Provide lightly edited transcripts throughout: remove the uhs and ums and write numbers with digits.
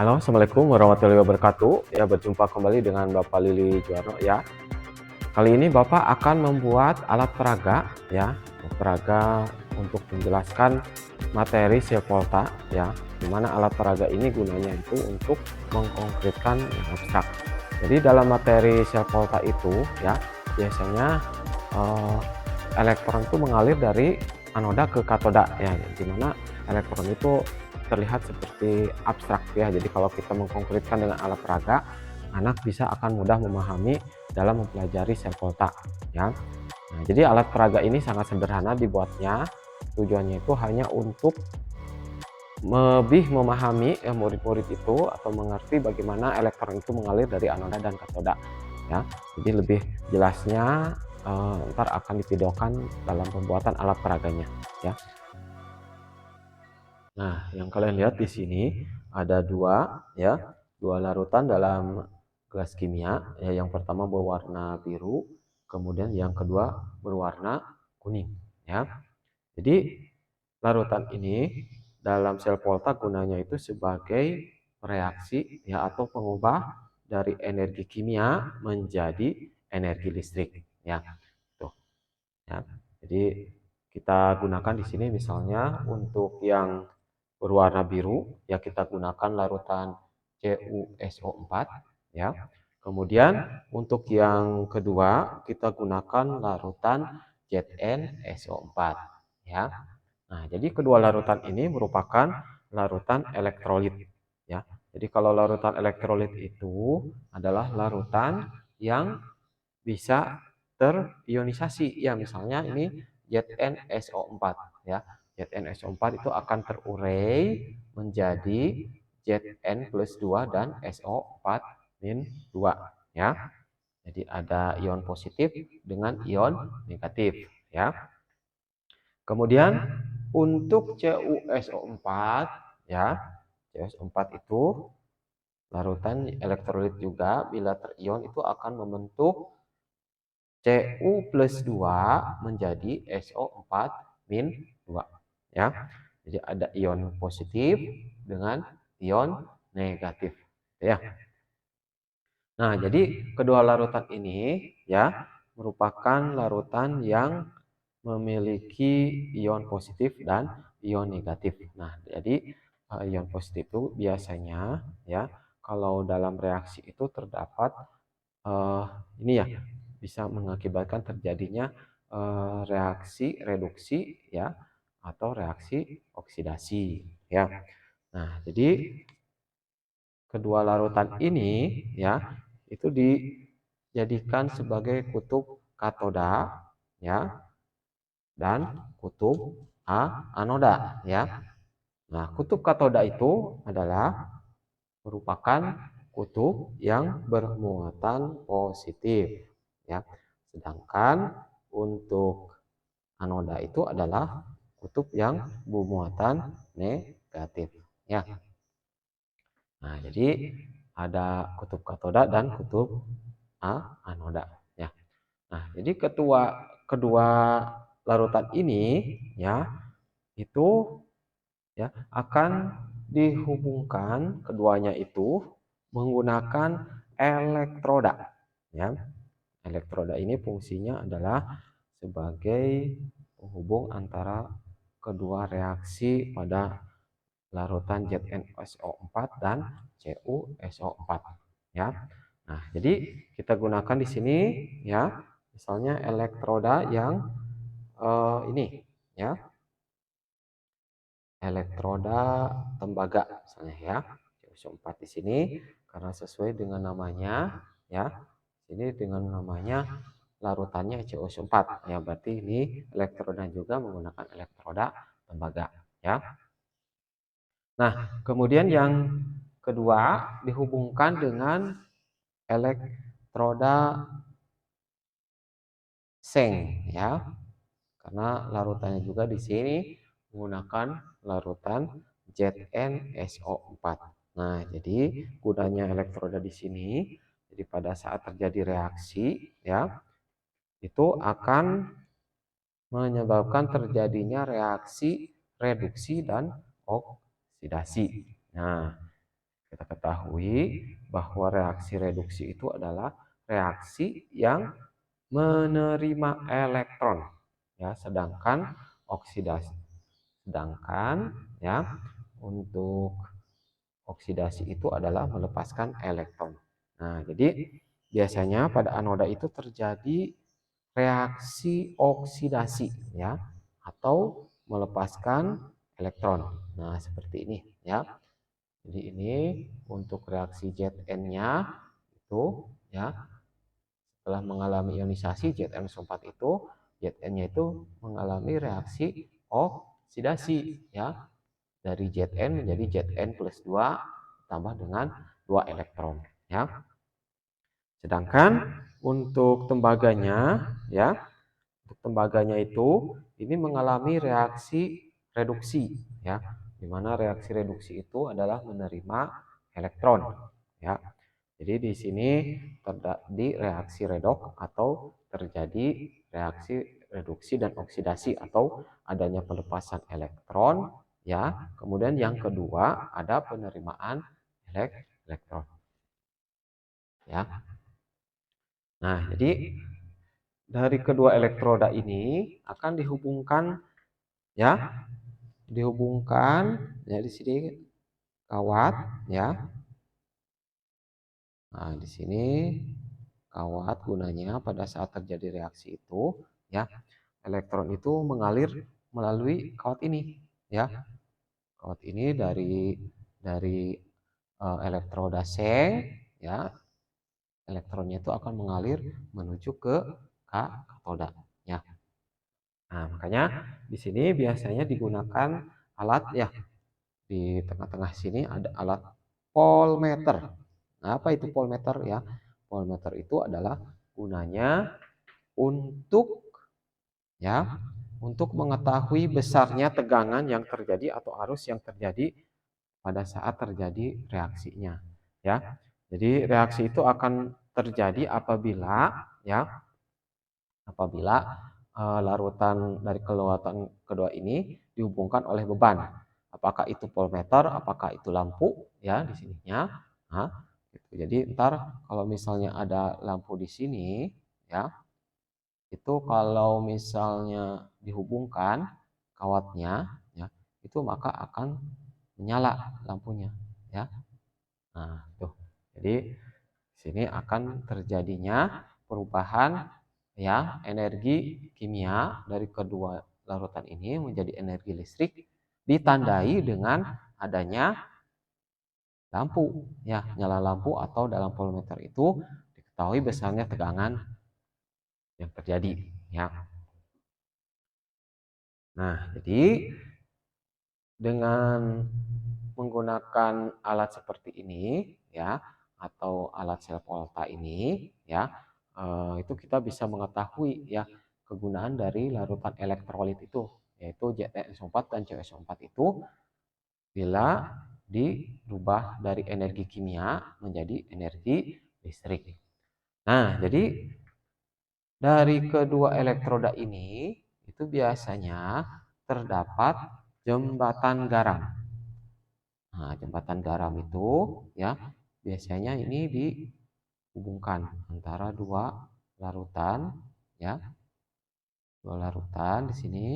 Halo, Assalamualaikum warahmatullahi wabarakatuh. Ya, berjumpa kembali dengan Bapak Lili Juwarno ya. Kali ini Bapak akan membuat alat peraga ya, peraga untuk menjelaskan materi sel volta ya. Dimana alat peraga ini gunanya itu untuk mengkonkretkan yang abstrak. Jadi dalam materi sel volta itu ya, biasanya eh, elektron itu mengalir dari anoda ke katoda ya, dimana elektron itu terlihat seperti abstrak ya. Jadi kalau kita mengkonkretkan dengan alat peraga, anak bisa akan mudah memahami dalam mempelajari sel volta ya. Nah, jadi alat peraga ini sangat sederhana dibuatnya. Tujuannya itu hanya untuk lebih memahami murid-murid itu atau mengerti bagaimana elektron itu mengalir dari anoda dan katoda ya. Jadi lebih jelasnya ntar akan divideokan dalam pembuatan alat peraganya ya. Nah, yang kalian lihat di sini ada dua larutan dalam gelas kimia ya. Yang pertama berwarna biru, kemudian yang kedua berwarna kuning ya. Jadi larutan ini dalam sel volta gunanya itu sebagai reaksi ya atau pengubah dari energi kimia menjadi energi listrik ya. Tuh ya. Jadi kita gunakan di sini misalnya untuk yang berwarna biru ya kita gunakan larutan CuSO4 ya. Kemudian untuk yang kedua kita gunakan larutan ZnSO4 ya. Nah, jadi kedua larutan ini merupakan larutan elektrolit ya. Jadi kalau larutan elektrolit itu adalah larutan yang bisa terionisasi ya, misalnya ini ZnSO4 ya. ZnSO4 itu akan terurai menjadi Zn plus 2 dan SO4 min 2 ya. Jadi ada ion positif dengan ion negatif ya. Kemudian untuk CuSO4 ya, CuSO4 itu larutan elektrolit juga, bila terion itu akan membentuk Cu plus 2 menjadi SO4 min 2 ya. Jadi ada ion positif dengan ion negatif ya. Nah, jadi kedua larutan ini ya merupakan larutan yang memiliki ion positif dan ion negatif. Nah, jadi ion positif itu biasanya ya kalau dalam reaksi itu terdapat eh, ini ya bisa mengakibatkan terjadinya reaksi reduksi ya atau reaksi oksidasi ya. Nah, jadi kedua larutan ini ya itu dijadikan sebagai kutub katoda ya dan kutub anoda ya. Nah, kutub katoda itu adalah merupakan kutub yang bermuatan positif ya. Sedangkan untuk anoda itu adalah kutub yang bermuatan negatif ya. Nah, jadi ada kutub katoda dan kutub anoda ya. Nah, jadi kedua larutan ini ya itu ya akan dihubungkan keduanya itu menggunakan elektroda ya. Elektroda ini fungsinya adalah sebagai penghubung antara kedua reaksi pada larutan ZnSO4 dan CuSO4 ya. Nah, jadi kita gunakan di sini ya misalnya elektroda yang ini ya, elektroda tembaga misalnya ya. CuSO4 di sini karena sesuai dengan namanya ya. Ini dengan namanya larutannya CuSO4 ya, berarti ini elektroda juga menggunakan elektroda tembaga ya. Nah, kemudian yang kedua dihubungkan dengan elektroda seng ya. Karena larutannya juga di sini menggunakan larutan ZnSO4. Nah, jadi gunanya elektroda di sini jadi pada saat terjadi reaksi ya, itu akan menyebabkan terjadinya reaksi reduksi dan oksidasi. Nah, Kita ketahui bahwa reaksi reduksi itu adalah reaksi yang menerima elektron, ya, sedangkan oksidasi ya, untuk oksidasi itu adalah melepaskan elektron. Nah, jadi biasanya pada anoda itu terjadi reaksi oksidasi, ya, atau melepaskan elektron. Nah, seperti ini, ya. Jadi ini untuk reaksi Zn-nya itu, ya, setelah mengalami ionisasi Zn-4 itu, Zn-nya itu mengalami reaksi oksidasi, ya, dari Zn menjadi Zn plus 2 tambah dengan 2 elektron, ya. Sedangkan untuk tembaganya, ya, untuk tembaganya itu ini mengalami reaksi reduksi, ya, di mana reaksi reduksi itu adalah menerima elektron, ya. Jadi di sini terjadi reaksi redok atau terjadi reaksi reduksi dan oksidasi atau adanya pelepasan elektron, ya. Kemudian yang kedua ada penerimaan elektron, ya. Nah, jadi dari kedua elektroda ini akan dihubungkan, ya, ya di sini kawat, ya. Nah, di sini kawat gunanya pada saat terjadi reaksi itu, ya, elektron itu mengalir melalui kawat ini, ya. Kawat ini dari elektroda seng, ya, elektronnya itu akan mengalir menuju ke katoda, ya. Nah, makanya di sini biasanya digunakan alat, ya, di tengah-tengah sini ada alat voltmeter. Nah, apa itu voltmeter, ya? Voltmeter itu adalah gunanya untuk, ya, untuk mengetahui besarnya tegangan yang terjadi atau arus yang terjadi pada saat terjadi reaksinya, ya. Jadi reaksi itu akan terjadi apabila larutan dari larutan kedua ini dihubungkan oleh beban. Apakah itu voltmeter, apakah itu lampu, ya, di sininya. Nah, gitu. Jadi ntar kalau misalnya ada lampu di sini, ya, itu kalau misalnya dihubungkan kawatnya, ya, itu maka akan menyala lampunya, ya. Nah, tuh. Jadi sini akan terjadinya perubahan, ya, energi kimia dari kedua larutan ini menjadi energi listrik ditandai dengan adanya lampu, ya, nyala lampu atau dalam voltmeter itu diketahui besarnya tegangan yang terjadi, ya. Nah, jadi dengan menggunakan alat seperti ini, ya, atau alat self volta ini, ya, itu kita bisa mengetahui, ya, kegunaan dari larutan elektrolit itu, yaitu ZnSO4 dan CuSO4 itu bila dirubah dari energi kimia menjadi energi listrik. Nah, jadi dari kedua elektroda ini itu biasanya terdapat jembatan garam. Nah, jembatan garam itu, ya, biasanya ini dihubungkan antara dua larutan, ya. Dua larutan di sini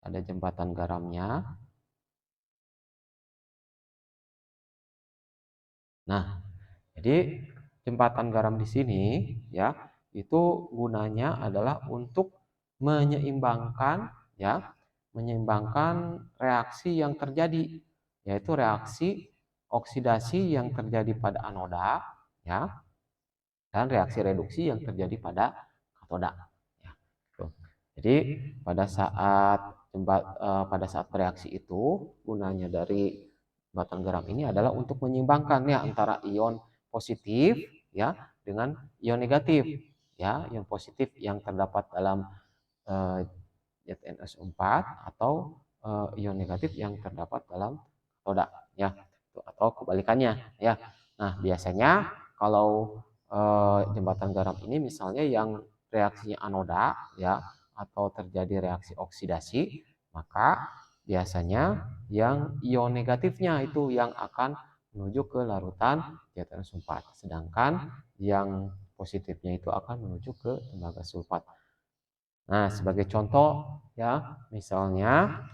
ada jembatan garamnya. Nah, jadi jembatan garam di sini, ya, itu gunanya adalah untuk menyeimbangkan, ya, menyeimbangkan reaksi yang terjadi, yaitu reaksi oksidasi yang terjadi pada anoda, ya, dan reaksi reduksi yang terjadi pada katoda, ya. Jadi pada saat bereaksi itu gunanya dari batang garam ini adalah untuk menyeimbangkan, ya, antara ion positif, ya, dengan ion negatif, ya, ion positif yang terdapat dalam eh, ZnSO4 atau ion negatif yang terdapat dalam katoda, ya, atau kebalikannya, ya. Nah, biasanya kalau jembatan garam ini misalnya yang reaksinya anoda, ya, atau terjadi reaksi oksidasi, maka biasanya yang ion negatifnya itu yang akan menuju ke larutan ZnSO4, sedangkan yang positifnya itu akan menuju ke tembaga sulfat. Nah, sebagai contoh ya, misalnya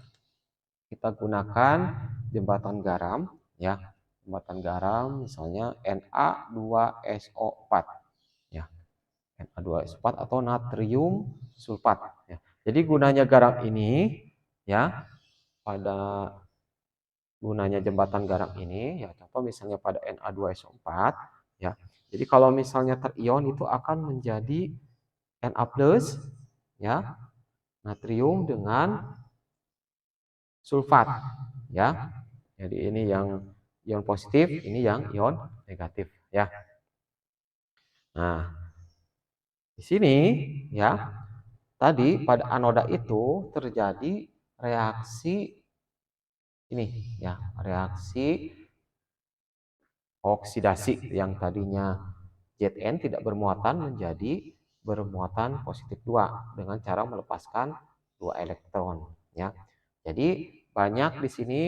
kita gunakan jembatan garam ya. Jembatan garam misalnya Na2SO4 ya. Na2SO4 atau natrium sulfat ya. Jadi gunanya garam ini ya, pada gunanya jembatan garam ini ya, contoh misalnya pada Na2SO4 ya. Jadi kalau misalnya terion itu akan menjadi Na+ ya, natrium dengan sulfat ya. Jadi ini yang ion positif, ini yang ion negatif ya. Nah, di sini ya, tadi pada anoda itu terjadi reaksi ini ya, reaksi oksidasi yang tadinya Zn tidak bermuatan menjadi bermuatan positif 2 dengan cara melepaskan 2 elektron ya. Jadi banyak di sini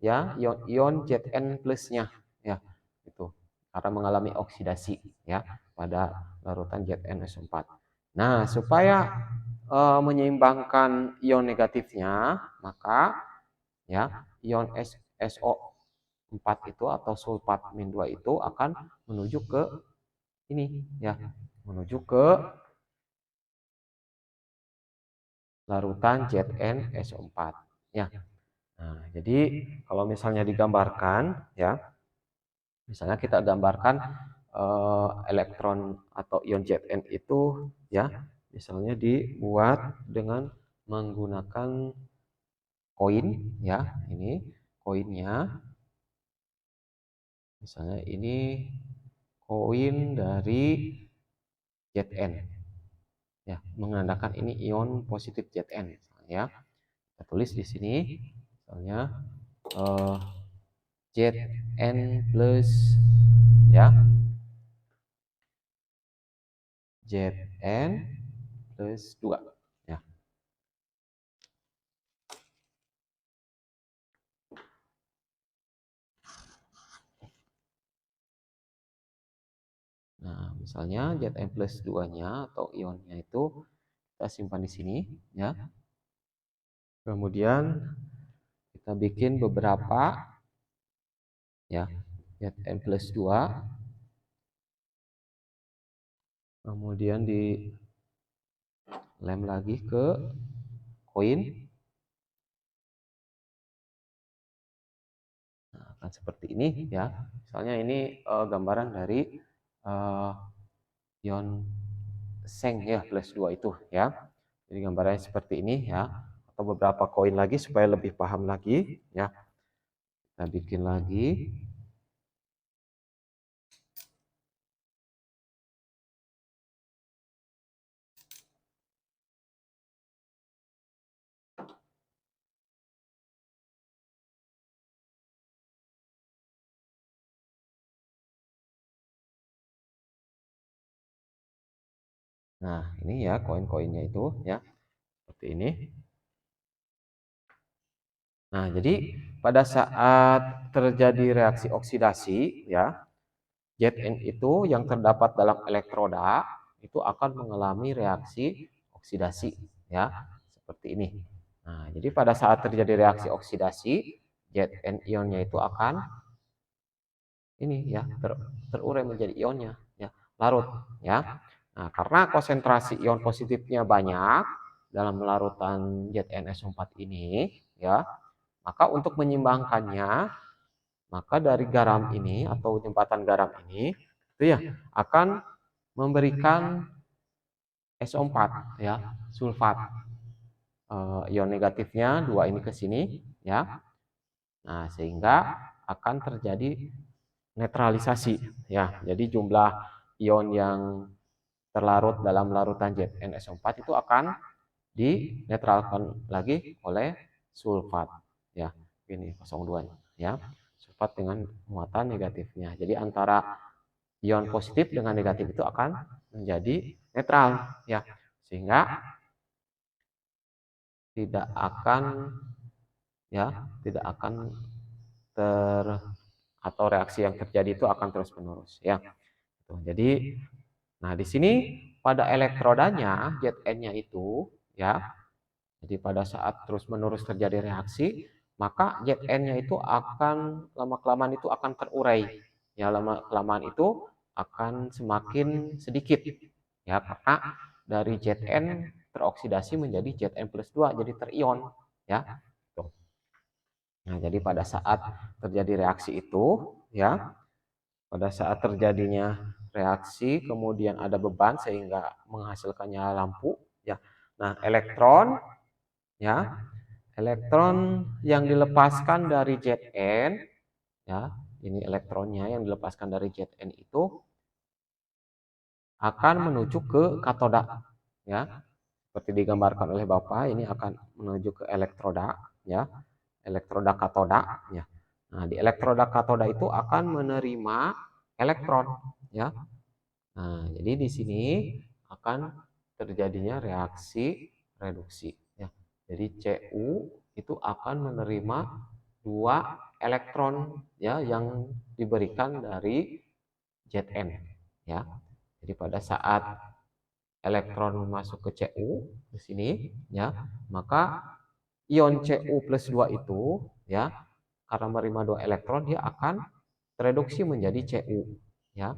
ya ion-ion Zn plusnya ya, itu karena mengalami oksidasi ya pada larutan ZnSO4. Nah, supaya menyeimbangkan ion negatifnya, maka ya ion SO4 itu atau sulfat min 2 itu akan menuju ke ini ya, menuju ke larutan ZnSO4 ya. Nah, jadi kalau misalnya digambarkan ya, misalnya kita gambarkan elektron atau ion Zn itu ya, misalnya dibuat dengan menggunakan koin ya, ini koinnya. Misalnya ini koin dari Zn ya, menandakan ini ion positif Zn ya. Kita tulis di sini misalnya Zn plus ya, Zn plus 2 ya. Nah, misalnya Zn plus 2-nya atau ionnya itu kita simpan di sini ya. Kemudian kita bikin beberapa ya, Zn plus 2. Kemudian dilem lagi ke koin. Nah, akan seperti ini ya. Misalnya ini gambaran dari ion seng ya plus 2 itu ya. Jadi gambarannya seperti ini ya. Atau beberapa koin lagi supaya lebih paham lagi ya. Kita bikin lagi. Nah, ini ya koin-koinnya itu ya. Seperti ini. Nah, jadi pada saat terjadi reaksi oksidasi ya, Zn itu yang terdapat dalam elektroda itu akan mengalami reaksi oksidasi ya, seperti ini. Nah, jadi pada saat terjadi reaksi oksidasi, Zn ionnya itu akan ini ya, terurai menjadi ionnya ya, larut ya. Nah, karena konsentrasi ion positifnya banyak dalam larutan ZnSO4 ini ya, maka untuk menyimbangkannya, maka dari garam ini atau jembatan garam ini itu ya akan memberikan SO4 ya, sulfat. Ion negatifnya 2 ini ke sini ya. Nah, sehingga akan terjadi netralisasi ya. Jadi jumlah ion yang terlarut dalam larutan ZnSO4 itu akan dinetralkan lagi oleh sulfat ya. Ini 02 ya. Sulfat dengan muatan negatifnya. Jadi antara ion positif dengan negatif itu akan menjadi netral ya. Sehingga tidak akan ya, tidak akan ter atau reaksi yang terjadi itu akan terus-menerus ya. Tuh, jadi nah di sini pada elektrodanya Zn-nya itu ya, jadi pada saat terus-menerus terjadi reaksi, maka Zn-nya itu akan lama-kelamaan itu akan terurai. Ya, lama-kelamaan itu akan semakin sedikit. Ya, karena dari Zn teroksidasi menjadi Zn plus 2, jadi terion. Ya, tuh. Nah, jadi pada saat terjadi reaksi itu, ya, pada saat terjadinya reaksi, kemudian ada beban sehingga menghasilkannya lampu, ya. Nah, ya, elektron yang dilepaskan dari Zn, ya, ini elektronnya yang dilepaskan dari Zn itu akan menuju ke katoda, ya, seperti digambarkan oleh Bapak, ini akan menuju ke elektroda, ya, elektroda katoda, ya. Nah, di elektroda katoda itu akan menerima elektron, ya. Nah, jadi di sini akan terjadinya reaksi reduksi, ya. Jadi Cu itu akan menerima dua elektron, ya, yang diberikan dari Zn, ya. Jadi pada saat elektron masuk ke Cu di sini, ya, maka ion Cu plus 2 itu, ya, karena menerima dua elektron dia akan tereduksi menjadi Cu, ya.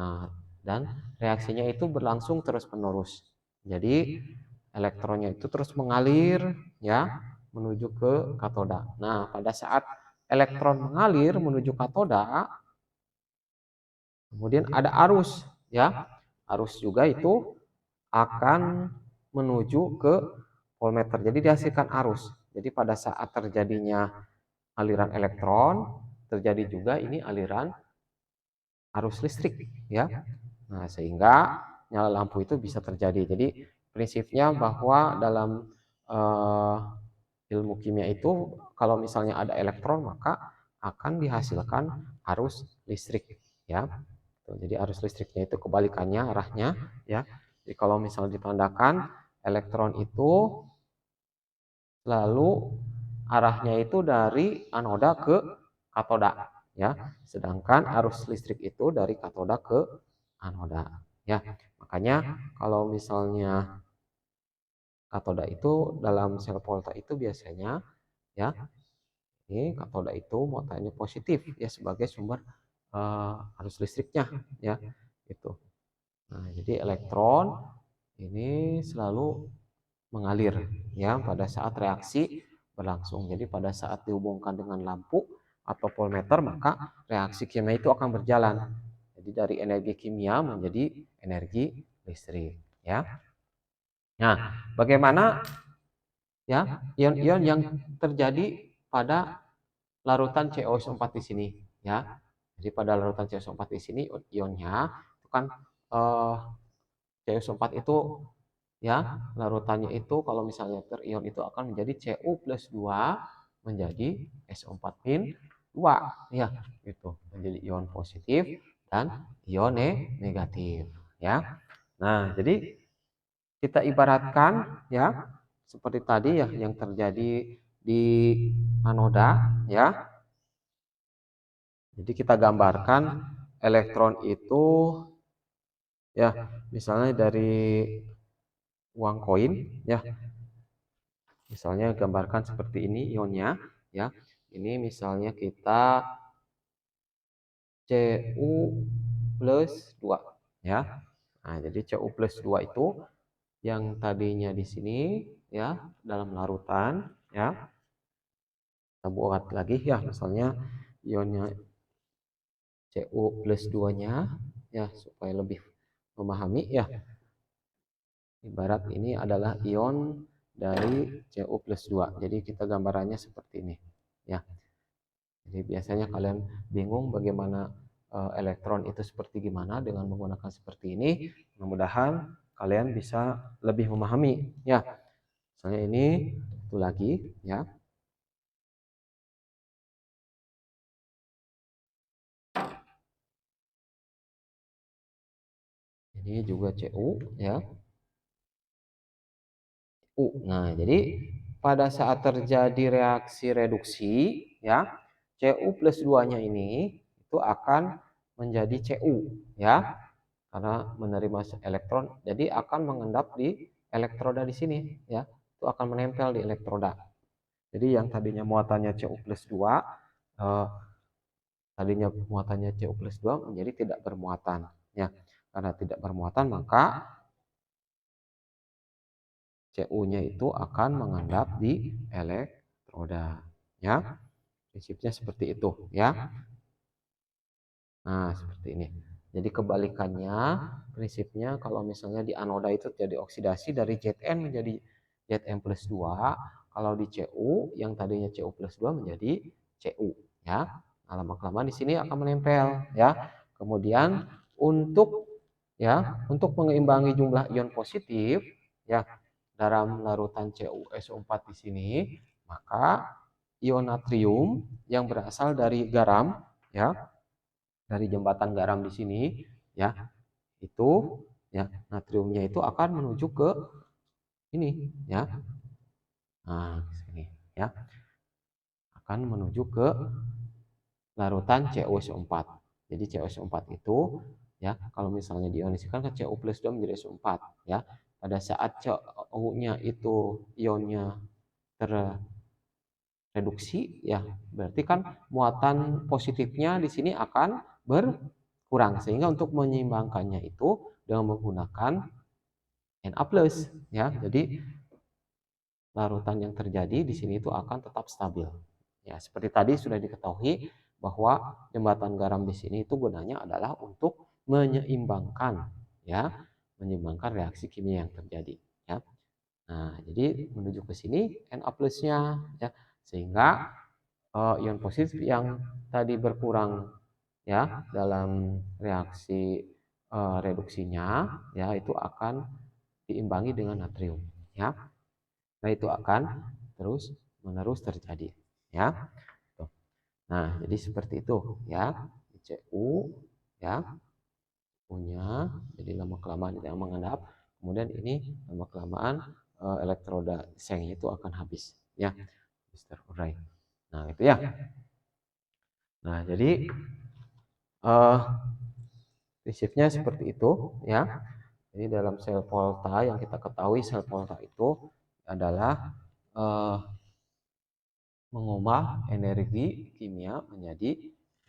Nah, dan reaksinya itu berlangsung terus-menerus. Jadi elektronnya itu terus mengalir, ya, menuju ke katoda. Nah, pada saat elektron mengalir menuju katoda, kemudian ada arus, ya. Arus juga itu akan menuju ke voltmeter. Jadi dihasilkan arus. Jadi pada saat terjadinya aliran elektron, terjadi juga ini aliran arus listrik, ya. Nah, sehingga nyala lampu itu bisa terjadi. Jadi prinsipnya bahwa dalam eh, ilmu kimia itu kalau misalnya ada elektron maka akan dihasilkan arus listrik, ya. Jadi arus listriknya itu kebalikannya arahnya, ya. Jadi kalau misalnya ditandakan elektron itu lalu arahnya itu dari anoda ke katoda, ya. Sedangkan arus listrik itu dari katoda ke anoda, ya. Makanya kalau misalnya katoda itu dalam sel volta itu biasanya, ya, ini katoda itu muatannya positif, ya, sebagai sumber arus listriknya, ya, itu. Nah, jadi elektron ini selalu mengalir, ya, pada saat reaksi berlangsung. Jadi pada saat dihubungkan dengan lampu atau voltmeter maka reaksi kimia itu akan berjalan. Jadi dari energi kimia menjadi energi listrik, ya. Nah, bagaimana, ya, ion-ion yang terjadi pada larutan COSO4 di sini, ya. Jadi pada larutan COSO4 di sini ionnya itu kan COSO4 itu, ya, larutannya itu kalau misalnya terion itu akan menjadi Cu plus 2 menjadi SO4-2, ya, itu menjadi ion positif dan ion negatif, ya. Nah, jadi kita ibaratkan, ya, seperti tadi, ya, yang terjadi di anoda, ya. Jadi kita gambarkan elektron itu, ya, misalnya dari uang koin, ya. Misalnya gambarkan seperti ini ionnya, ya. Ini misalnya kita Cu plus 2, ya. Nah, jadi Cu plus 2 itu yang tadinya di sini, ya, dalam larutan, ya. Kita buat lagi, ya, misalnya ionnya Cu plus 2-nya, ya, supaya lebih memahami, ya. Ibarat ini adalah ion dari Cu plus 2. Jadi kita gambarannya seperti ini, ya. Jadi biasanya kalian bingung bagaimana elektron itu seperti gimana dengan menggunakan seperti ini. Mudah-mudahan kalian bisa lebih memahami, ya. Misalnya ini itu lagi, ya. Ini juga Cu, ya. Nah, jadi pada saat terjadi reaksi reduksi, ya, Cu plus 2-nya ini itu akan menjadi Cu, ya, karena menerima elektron, jadi akan mengendap di elektroda di sini, ya, itu akan menempel di elektroda. Jadi yang tadinya muatannya Cu plus 2, tadinya muatannya Cu plus 2 menjadi tidak bermuatan, ya. Karena tidak bermuatan, maka Cu-nya itu akan mengendap di elektroda, ya. Prinsipnya seperti itu, ya. Nah, seperti ini. Jadi kebalikannya, prinsipnya kalau misalnya di anoda itu terjadi oksidasi dari Zn menjadi Zn plus 2, kalau di Cu yang tadinya Cu plus 2 menjadi Cu, ya. Nah, lama-kelamaan di sini akan menempel, ya. Kemudian untuk mengeimbangi jumlah ion positif, ya, dalam larutan CuSO4 di sini, maka ion natrium yang berasal dari garam, ya, dari jembatan garam di sini, ya, itu, ya, natriumnya itu akan menuju ke ini, ya. Nah, sini, ya, akan menuju ke larutan CuSO4. Jadi CuSO4 itu, ya, kalau misalnya diionisikan ke Cu plus 2 menjadi SO4, ya. Pada saat Cu-nya itu ionnya terreduksi, ya, berarti kan muatan positifnya di sini akan berkurang, sehingga untuk menyeimbangkannya itu dengan menggunakan Na+, ya. Jadi larutan yang terjadi di sini itu akan tetap stabil. Ya, seperti tadi sudah diketahui bahwa jembatan garam di sini itu gunanya adalah untuk menyeimbangkan, ya, menyeimbangkan reaksi kimia yang terjadi, ya. Nah, jadi menuju ke sini Na plusnya, ya, sehingga ion positif yang tadi berkurang, ya, dalam reaksi reduksinya, ya, itu akan diimbangi dengan natrium, ya. Nah, itu akan terus menerus terjadi, ya. Nah, jadi seperti itu, ya. Cu, ya, punya, jadi lama kelamaan tidak mengendap, kemudian ini lama kelamaan elektroda seng itu akan habis, ya, habis terurai. Nah, itu, ya. Nah, jadi prinsipnya seperti itu, ya. Jadi dalam sel volta yang kita ketahui, sel volta itu adalah mengubah energi kimia menjadi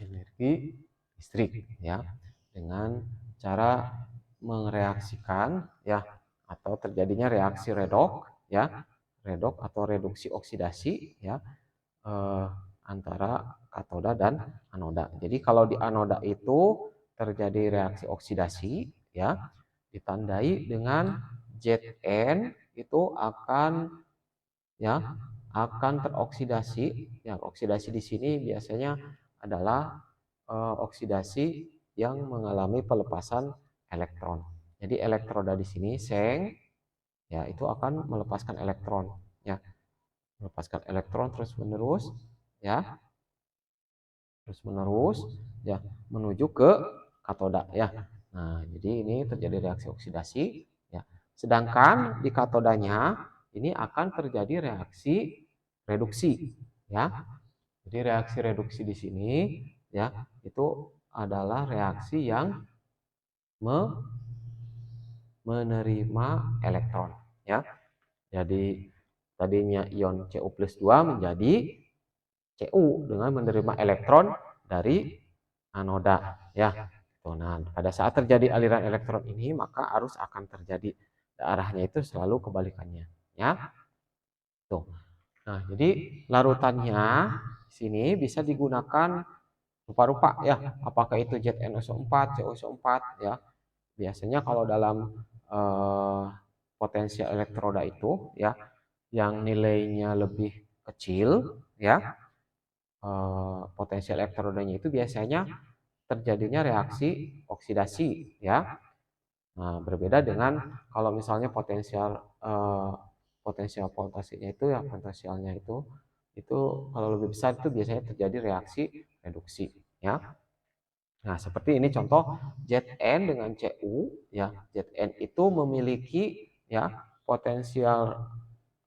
energi listrik, ya, dengan cara mereaksikan, ya, atau terjadinya reaksi redok, ya, redok atau reduksi oksidasi, ya, antara katoda dan anoda. Jadi kalau di anoda itu terjadi reaksi oksidasi, ya, ditandai dengan Zn itu akan, ya, akan teroksidasi, ya. Oksidasi di sini biasanya adalah oksidasi yang mengalami pelepasan elektron. Jadi elektroda di sini seng, ya, itu akan melepaskan elektron, ya, melepaskan elektron terus menerus, ya, terus menerus, ya, menuju ke katoda, ya. Nah, jadi ini terjadi reaksi oksidasi, ya. Sedangkan di katodanya ini akan terjadi reaksi reduksi, ya. Jadi reaksi reduksi di sini, ya, itu adalah reaksi yang menerima elektron, ya. Jadi tadinya ion Cu plus 2 menjadi Cu dengan menerima elektron dari anoda, ya. Nah, pada saat terjadi aliran elektron ini, maka arus akan terjadi, arahnya itu selalu kebalikannya, ya. Tuh. Nah, jadi larutannya di sini bisa digunakan rupa-rupa, ya. Apakah itu ZnSO4, CuSO4, ya. Biasanya kalau dalam potensial elektroda itu, ya, yang nilainya lebih kecil, ya, potensial elektrodanya itu biasanya terjadinya reaksi oksidasi, ya. Nah, berbeda dengan kalau misalnya potensial voltasenya itu, ya, potensialnya itu kalau lebih besar itu biasanya terjadi reaksi reduksi, ya. Nah, seperti ini contoh Zn dengan Cu, ya. Zn itu memiliki, ya, potensial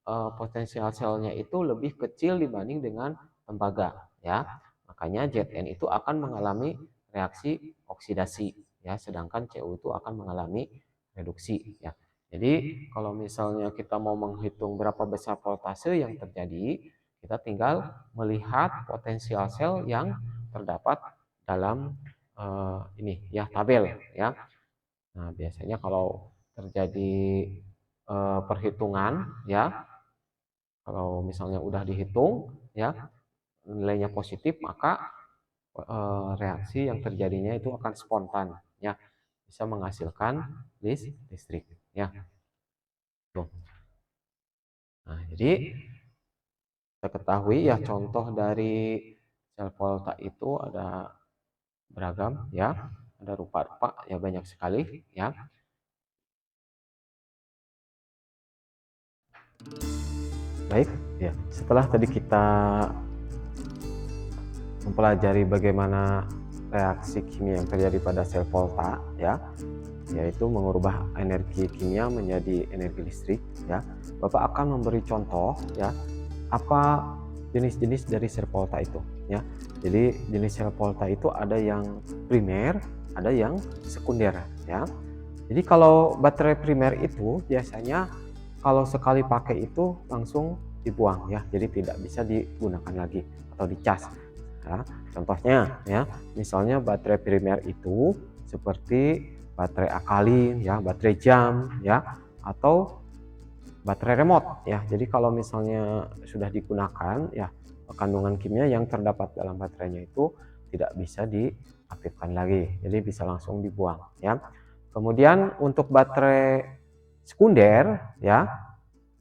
potensial selnya itu lebih kecil dibanding dengan tembaga ya. Makanya Zn itu akan mengalami reaksi oksidasi ya, sedangkan Cu itu akan mengalami reduksi ya. Jadi kalau misalnya kita mau menghitung berapa besar voltase yang terjadi, kita tinggal melihat potensial sel yang terdapat dalam ini ya, tabel ya. Nah, biasanya kalau terjadi perhitungan ya, kalau misalnya udah dihitung ya nilainya positif, maka reaksi yang terjadinya itu akan spontan ya, bisa menghasilkan listrik ya. Tuh. Nah, jadi kita ketahui ya contoh dari sel volta itu ada beragam ya, ada rupa-rupa ya, banyak sekali ya. Baik ya, setelah tadi kita mempelajari bagaimana reaksi kimia yang terjadi pada sel volta ya, yaitu mengubah energi kimia menjadi energi listrik ya. Bapak akan memberi contoh ya, apa jenis-jenis dari sel volta itu ya. Jadi jenis sel volta itu ada yang primer, ada yang sekunder ya. Jadi kalau baterai primer itu biasanya kalau sekali pakai itu langsung dibuang ya, jadi tidak bisa digunakan lagi atau dicas ya. Contohnya ya, misalnya baterai primer itu seperti baterai alkalin ya, baterai jam ya, atau baterai remote ya. Jadi kalau misalnya sudah digunakan ya, kandungan kimia yang terdapat dalam baterainya itu tidak bisa diaktifkan lagi, jadi bisa langsung dibuang ya. Kemudian untuk baterai sekunder ya,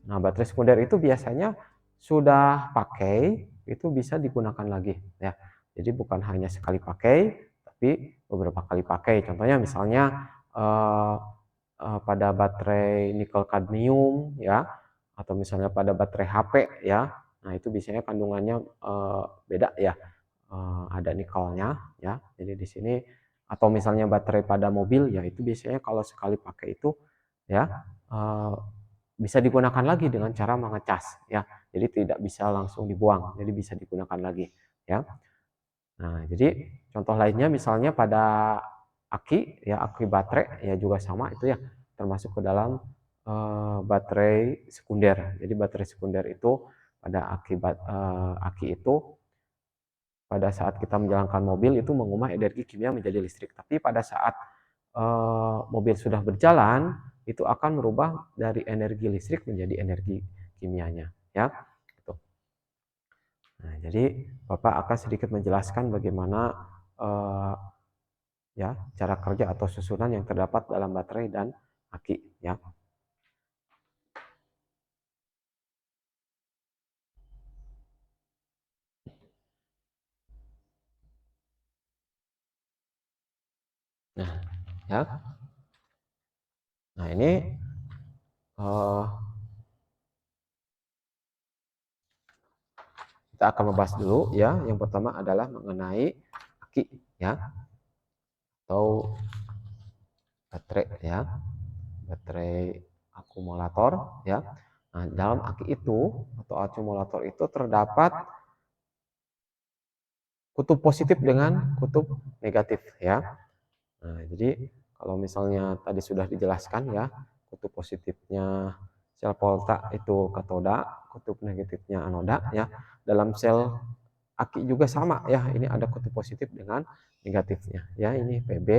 nah baterai sekunder itu biasanya sudah pakai itu bisa digunakan lagi ya. Jadi bukan hanya sekali pakai, tapi beberapa kali pakai. Contohnya misalnya pada baterai nikel kadmium ya, atau misalnya pada baterai HP ya. Nah itu biasanya kandungannya beda ya, ada nikelnya ya. Jadi di sini atau misalnya baterai pada mobil ya, itu biasanya kalau sekali pakai itu ya bisa digunakan lagi dengan cara mengecas ya. Jadi tidak bisa langsung dibuang, jadi bisa digunakan lagi ya. Nah, jadi contoh lainnya misalnya pada aki ya, aki baterai ya juga sama itu ya, termasuk ke dalam baterai sekunder. Jadi baterai sekunder itu pada aki itu pada saat kita menjalankan mobil itu mengubah energi kimia menjadi listrik. Tapi pada saat mobil sudah berjalan itu akan merubah dari energi listrik menjadi energi kimianya ya. Gitu. Nah, jadi Bapak akan sedikit menjelaskan bagaimana ya cara kerja atau susunan yang terdapat dalam baterai dan aki ya. Nah, ya. Nah, ini uh, kita akan membahas dulu ya. Yang pertama adalah mengenai aki ya, atau baterai ya, baterai akumulator ya. Nah, dalam aki itu atau akumulator itu terdapat kutub positif dengan kutub negatif ya. Nah, jadi kalau misalnya tadi sudah dijelaskan ya, kutub positifnya sel volta itu katoda, kutub negatifnya anoda ya. Dalam sel aki juga sama ya, ini ada kutub positif dengan negatifnya ya. Ini Pb,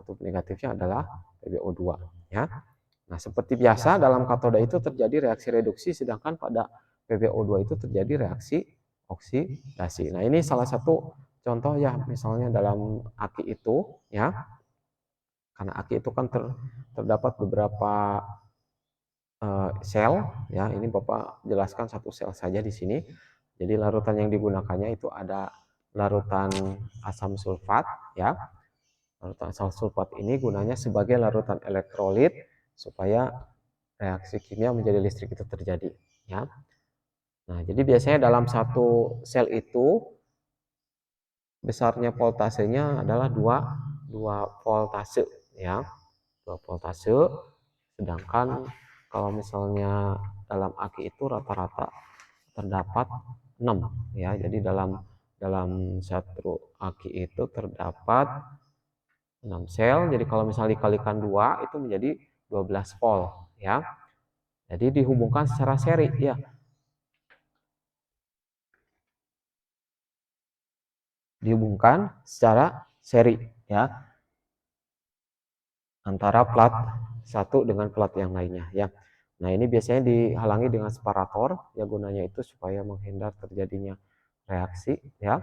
kutub negatifnya adalah PbO2 ya. Nah, seperti biasa dalam katoda itu terjadi reaksi reduksi, sedangkan pada PbO2 itu terjadi reaksi oksidasi. Nah, ini salah satu contoh ya, misalnya dalam aki itu ya, karena aki itu kan terdapat beberapa sel ya. Ini Bapak jelaskan satu sel saja di sini. Jadi larutan yang digunakannya itu ada larutan asam sulfat ya. Larutan asam sulfat ini gunanya sebagai larutan elektrolit supaya reaksi kimia menjadi listrik itu terjadi ya. Nah, jadi biasanya dalam satu sel itu besarnya voltasenya adalah 2 voltase ya. 2 voltase, sedangkan kalau misalnya dalam aki itu rata-rata terdapat 6 ya. Jadi dalam dalam satu aki itu terdapat 6 sel. Jadi kalau misalnya dikalikan 2 itu menjadi 12 volt ya. Jadi dihubungkan secara seri ya. Dihubungkan secara seri ya antara plat satu dengan plat yang lainnya ya. Nah, ini biasanya dihalangi dengan separator ya, gunanya itu supaya menghindar terjadinya reaksi ya.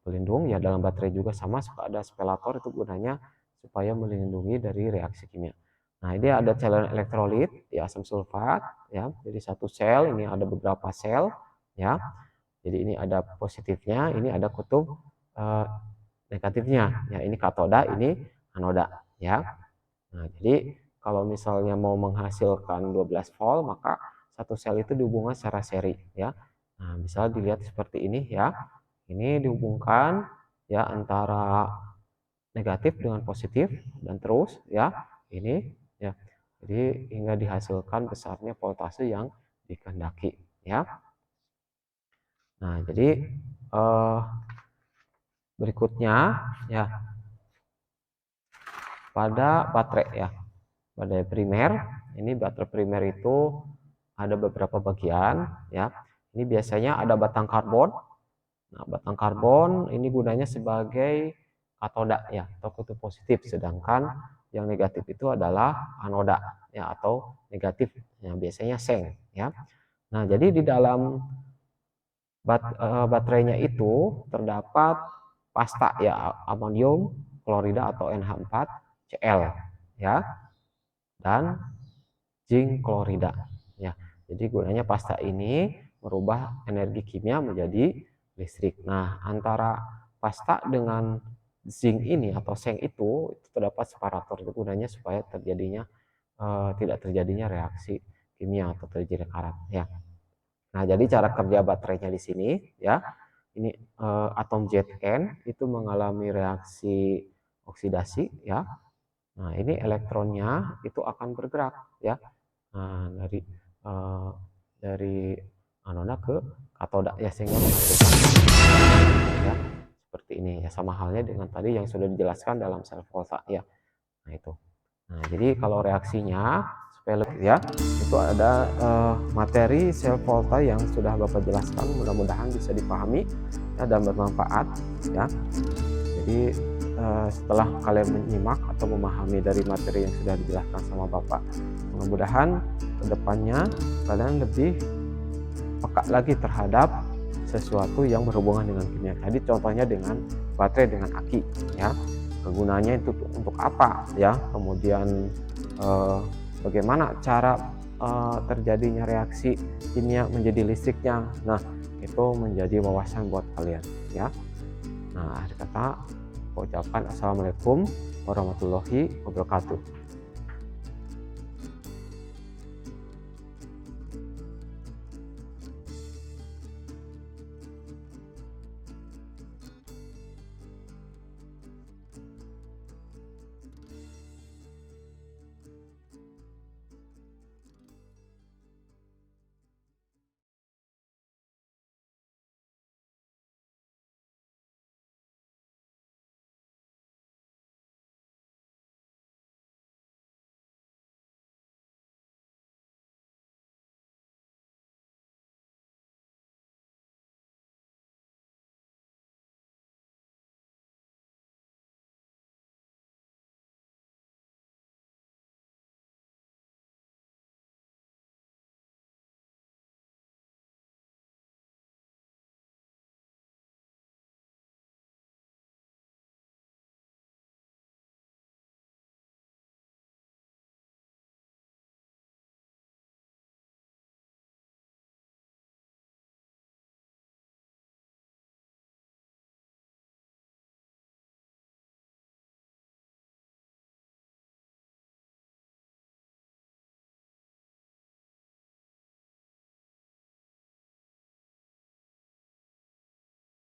Pelindung ya, dalam baterai juga sama, suka ada separator, itu gunanya supaya melindungi dari reaksi kimia. Nah, ini ada cairan elektrolit ya, asam sulfat ya. Jadi satu sel ini ada beberapa sel ya. Jadi ini ada positifnya, ini ada kutub eh, negatifnya ya. Ini katoda, ini anoda ya. Nah, jadi kalau misalnya mau menghasilkan 12 volt, maka satu sel itu dihubungkan secara seri ya. Nah, bisa dilihat seperti ini ya. Ini dihubungkan ya antara negatif dengan positif dan terus ya. Ini ya. Jadi hingga dihasilkan besarnya voltase yang dikehendaki ya. Nah, jadi berikutnya ya pada baterai ya. Baterai primer, ini baterai primer itu ada beberapa bagian ya. Ini biasanya ada batang karbon. Nah, batang karbon ini gunanya sebagai katoda ya, atau kutub positif, sedangkan yang negatif itu adalah anoda ya, atau negatif yang biasanya seng ya. Nah, jadi di dalam baterainya itu terdapat pasta ya, amonium klorida atau NH4Cl ya, dan zinc klorida ya. Jadi gunanya pasta ini merubah energi kimia menjadi listrik. Nah, antara pasta dengan zinc ini atau seng itu terdapat separator. Itu gunanya supaya terjadinya tidak terjadinya reaksi kimia atau terjadi karat ya. Nah, jadi cara kerja baterainya di sini ya. Ini atom Zn itu mengalami reaksi oksidasi ya. Nah, ini elektronnya itu akan bergerak ya. Nah, dari anoda ke katoda ya, sehingga menghasilkan ya seperti ini ya, sama halnya dengan tadi yang sudah dijelaskan dalam sel volta ya. Nah, itu. Nah, jadi kalau reaksinya supaya lebih ya, itu ada materi sel volta yang sudah Bapak jelaskan, mudah-mudahan bisa dipahami ya, dan bermanfaat ya. Jadi setelah kalian menyimak atau memahami dari materi yang sudah dijelaskan sama Bapak, mudah-mudahan kedepannya kalian lebih peka lagi terhadap sesuatu yang berhubungan dengan kimia. Tadi contohnya dengan baterai dengan aki ya, kegunaannya itu untuk apa ya, kemudian bagaimana cara terjadinya reaksi kimia menjadi listriknya. Nah, itu menjadi wawasan buat kalian ya. Nah, akhir kata, ucapkan assalamualaikum warahmatullahi wabarakatuh.